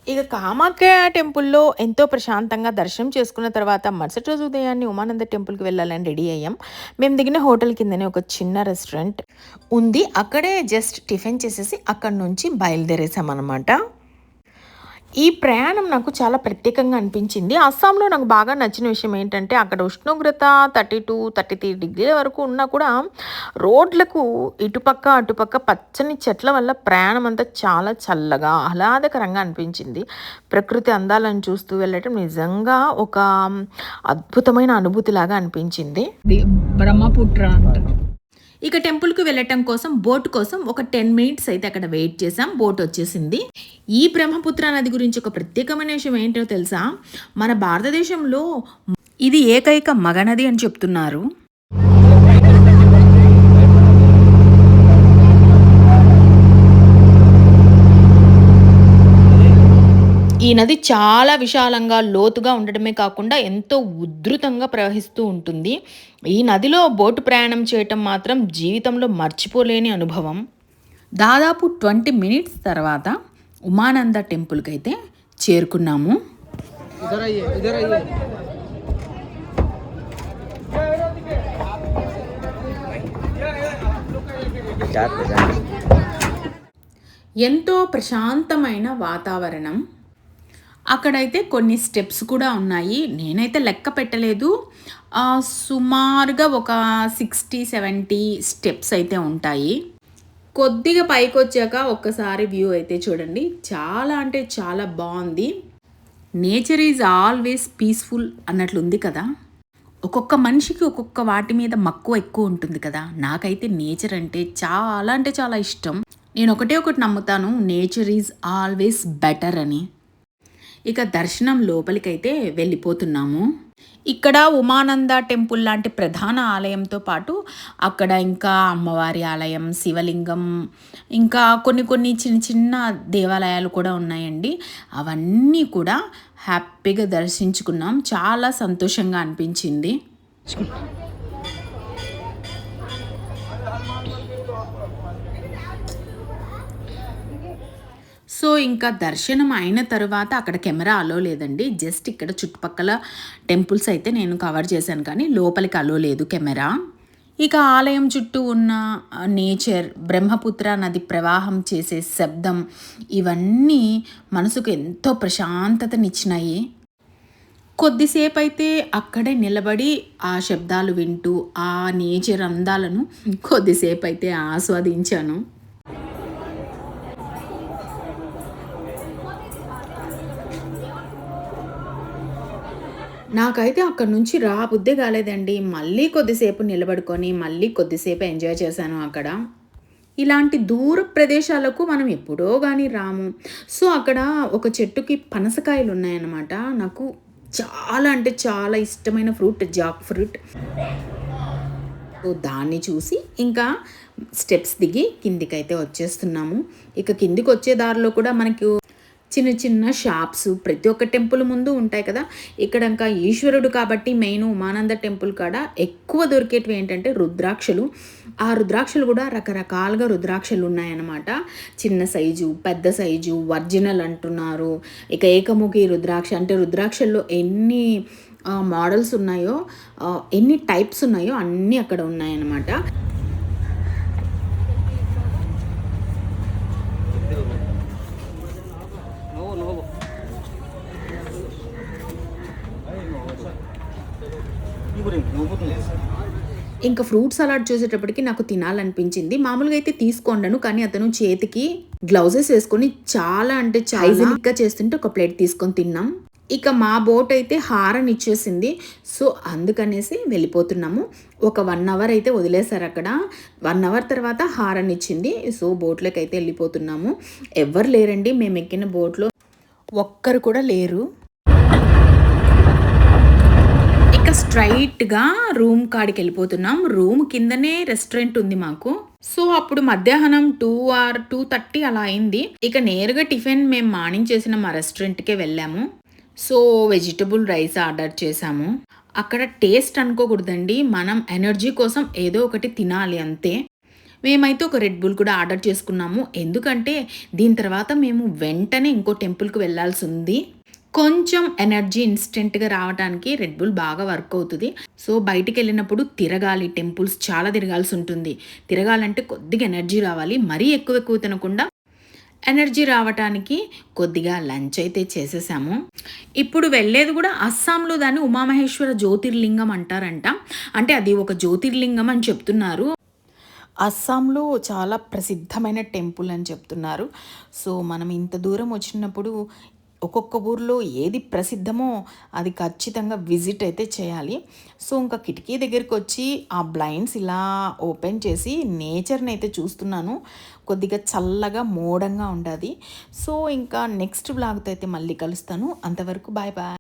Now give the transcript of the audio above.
ఇక కామాఖ్య టెంపుల్‌లో ఎంతో ప్రశాంతంగా దర్శనం చేసుకున్న తర్వాత మరుసటి రోజు ఉదయాన్నే ఉమానంద టెంపుల్‌కి వెళ్ళాలని రెడీ అయ్యాం. మేము దిగిన హోటల్ కిందనే ఒక చిన్న రెస్టారెంట్ ఉంది. అక్కడే జస్ట్ టిఫిన్ చేసేసి అక్కడి నుంచి బయలుదేరేసామనమాట. ఈ ప్రయాణం నాకు చాలా ప్రత్యేకంగా అనిపించింది. అస్సాంలో నాకు బాగా నచ్చిన విషయం ఏంటంటే, అక్కడ ఉష్ణోగ్రత 32, 33 డిగ్రీల వరకు ఉన్నా కూడా, రోడ్లకు ఇటుపక్క, అటుపక్క పచ్చని చెట్ల వల్ల ప్రయాణం అంతా చాలా చల్లగా, ఆహ్లాదకరంగా అనిపించింది. ప్రకృతి అందాలను చూస్తూ వెళ్ళటం నిజంగా ఒక అద్భుతమైన అనుభూతిలాగా అనిపించింది. బ్రహ్మపుత్ర అంట. ఇక టెంపుల్‌కి వెళ్ళటం కోసం బోట్ కోసం ఒక 10 మినిట్స్ అయితే అక్కడ వెయిట్ చేసాం. బోట్ వచ్చేసింది. ఈ బ్రహ్మపుత్ర నది గురించి ఒక ప్రత్యేకమైన విషయం ఏంటో తెలుసా? మన భారతదేశంలో ఇది ఏకైక మగనది అని చెప్తున్నారు. ఈ నది చాలా విశాలంగా, లోతుగా ఉండడమే కాకుండా ఎంతో ఉధృతంగా ప్రవహిస్తూ ఉంటుంది. ఈ నదిలో బోటు ప్రయాణం చేయటం మాత్రం జీవితంలో మర్చిపోలేని అనుభవం. దాదాపు 20 మినిట్స్ తర్వాత ఉమానంద టెంపుల్‌కైతే చేరుకున్నాము. ఎంతో ప్రశాంతమైన వాతావరణం. అక్కడైతే కొన్ని స్టెప్స్ కూడా ఉన్నాయి. నేనైతే లెక్క పెట్టలేదు. సుమారుగా ఒక 60, 70 స్టెప్స్ అయితే ఉంటాయి. కొద్దిగా పైకొచ్చాక ఒక్కసారి వ్యూ అయితే చూడండి. చాలా అంటే చాలా బావుంది. నేచర్ ఈజ్ ఆల్వేస్ పీస్‌ఫుల్ అన్నట్లుంది కదా! ఒక్కొక్క మనిషికి ఒక్కొక్క వాటి మీద మక్కువ ఎక్కువ ఉంటుంది కదా! నాకైతే నేచర్ అంటే చాలా ఇష్టం. నేను ఒకటే ఒకటి నమ్ముతాను. నేచర్ ఈజ్ ఆల్వేస్ బెటర్ అని. ఇక దర్శనం లోపలికైతే వెళ్ళిపోతున్నాము. ఇక్కడ ఉమానంద టెంపుల్ లాంటి ప్రధాన ఆలయంతో పాటు అక్కడ ఇంకా అమ్మవారి ఆలయం, శివలింగం, ఇంకా కొన్ని కొన్ని చిన్న చిన్న దేవాలయాలు కూడా ఉన్నాయండి. అవన్నీ కూడా హ్యాపీగా దర్శించుకున్నాం. చాలా సంతోషంగా అనిపించింది. సో, ఇంకా దర్శనం అయిన తరువాత అక్కడ కెమెరా అలో లేదండి. జస్ట్ ఇక్కడ చుట్టుపక్కల టెంపుల్స్ అయితే నేను కవర్ చేశాను కానీ లోపలికి అలో లేదు కెమెరా. ఇక ఆలయం చుట్టూ ఉన్న నేచర్, బ్రహ్మపుత్ర నది ప్రవాహం చేసే శబ్దం ఇవన్నీ మనసుకు ఎంతో ప్రశాంతతనిచ్చినాయి. కొద్దిసేపైతే అక్కడే నిలబడి ఆ శబ్దాలు వింటూ, ఆ నేచర్ అందాలను కొద్దిసేపైతే ఆస్వాదించాను. నాకైతే అక్కడి నుంచి రాబుద్దే కాలేదండి. మళ్ళీ కొద్దిసేపు నిలబడుకొని, మళ్ళీ కొద్దిసేపు ఎంజాయ్ చేశాను అక్కడ. ఇలాంటి దూర ప్రదేశాలకు మనం ఎప్పుడో గాని రాము. సో, అక్కడ ఒక చెట్టుకి పనసకాయలున్నాయన్నమాట. నాకు చాలా అంటే చాలా ఇష్టమైన ఫ్రూట్ జాక్ ఫ్రూట్. సో, దాన్ని చూసి ఇంకా స్టెప్స్ దిగి కిందికైతే వచ్చేస్తున్నాము. ఇక కిందికొచ్చే దారిలో కూడా మనకు చిన్న చిన్న షాప్స్ ప్రతి ఒక్క టెంపుల్ ముందు ఉంటాయి కదా! ఇక్కడ ఇంకా ఈశ్వరుడు కాబట్టి మెయిన్ ఉమానంద టెంపుల్ కాడ ఎక్కువ దొరికేటివి ఏంటంటే రుద్రాక్షలు. ఆ రుద్రాక్షలు కూడా రకరకాలుగా రుద్రాక్షలు ఉన్నాయన్నమాట. చిన్న సైజు, పెద్ద సైజు, ఒరిజినల్ అంటున్నారు. ఇక ఏకముఖి రుద్రాక్ష అంటే రుద్రాక్షల్లో ఎన్ని మోడల్స్ ఉన్నాయో, ఎన్ని టైప్స్ ఉన్నాయో అన్నీ అక్కడ ఉన్నాయన్నమాట. ఇంకా ఫ్రూట్ సలాడ్ చూసేటప్పటికి నాకు తినాలనిపించింది. మామూలుగా అయితే తీసుకోండను. కానీ అతను చేతికి గ్లౌజెస్ వేసుకొని చాలా అంటే చాలా హైజీనిక్‌గా చేస్తుంటే ఒక ప్లేట్ తీసుకొని తిన్నాం. ఇక మా బోట్ అయితే హారన్ ఇచ్చేసింది. సో, అందుకనేసి వెళ్ళిపోతున్నాము. ఒక 1 అవర్ అయితే వదిలేశారు అక్కడ. 1 అవర్ తర్వాత హారన్ ఇచ్చింది. సో, బోట్‌లోకైతే వెళ్ళిపోతున్నాము. ఎవ్వరు లేరండి మేము ఎక్కిన బోట్‌లో. ఒక్కరు కూడా లేరు. ఇక స్ట్రైట్‌గా రూమ్ కాడికి వెళ్ళిపోతున్నాం. రూమ్ కిందనే రెస్టారెంట్ ఉంది మాకు. సో, అప్పుడు మధ్యాహ్నం 2 ఆర్ 2:30 అలా అయింది. ఇక నేరుగా టిఫిన్ మేము మార్నింగ్ చేసిన మా రెస్టారెంట్‌కే వెళ్ళాము. సో, వెజిటబుల్ రైస్ ఆర్డర్ చేశాము. అక్కడ టేస్ట్ అనుకోకూడదండి. మనం ఎనర్జీ కోసం ఏదో ఒకటి తినాలి అంతే. మేమైతే ఒక రెడ్ బుల్ కూడా ఆర్డర్ చేసుకున్నాము. ఎందుకంటే దీని తర్వాత మేము వెంటనే ఇంకో టెంపుల్‌కి వెళ్ళాల్సి ఉంది. కొంచెం ఎనర్జీ ఇన్‌స్టంట్‌గా రావటానికి రెడ్ బుల్ బాగా వర్క్ అవుతది. సో, బయటికెళ్ళినప్పుడు తిరగాలి, టెంపుల్స్ చాలా తిరగాల్సుంటుంది. తిరగాలంటే కొద్దిగా ఎనర్జీ రావాలి. మరీ ఎక్కువ తినకుండా ఎనర్జీ రావటానికి కొద్దిగా లంచ్ అయితే చేసేసాము. ఇప్పుడు వెళ్ళేది కూడా అస్సాంలో దాన్ని ఉమామహేశ్వర జ్యోతిర్లింగం అంటారంట. అంటే అది ఒక జ్యోతిర్లింగం అని చెప్తున్నారు. అస్సాంలో చాలా ప్రసిద్ధమైన టెంపుల్ అని చెప్తున్నారు. సో, మనం ఇంత దూరం వచ్చినప్పుడు ఒక్కొక్క ఊర్లో ఏది ప్రసిద్ధమో అది ఖచ్చితంగా విజిట్ అయితే చేయాలి. సో, ఇంకా కిటికీ దగ్గరికొచ్చి ఆ బ్లైండ్స్ ఇలా ఓపెన్ చేసి నేచర్‌ని అయితే చూస్తున్నాను. కొద్దిగా చల్లగా, మోడంగా ఉండాది. సో, ఇంకా నెక్స్ట్ వ్లాగ్‌తో అయితే మళ్ళీ కలుస్తాను. అంతవరకు బాయ్ బాయ్.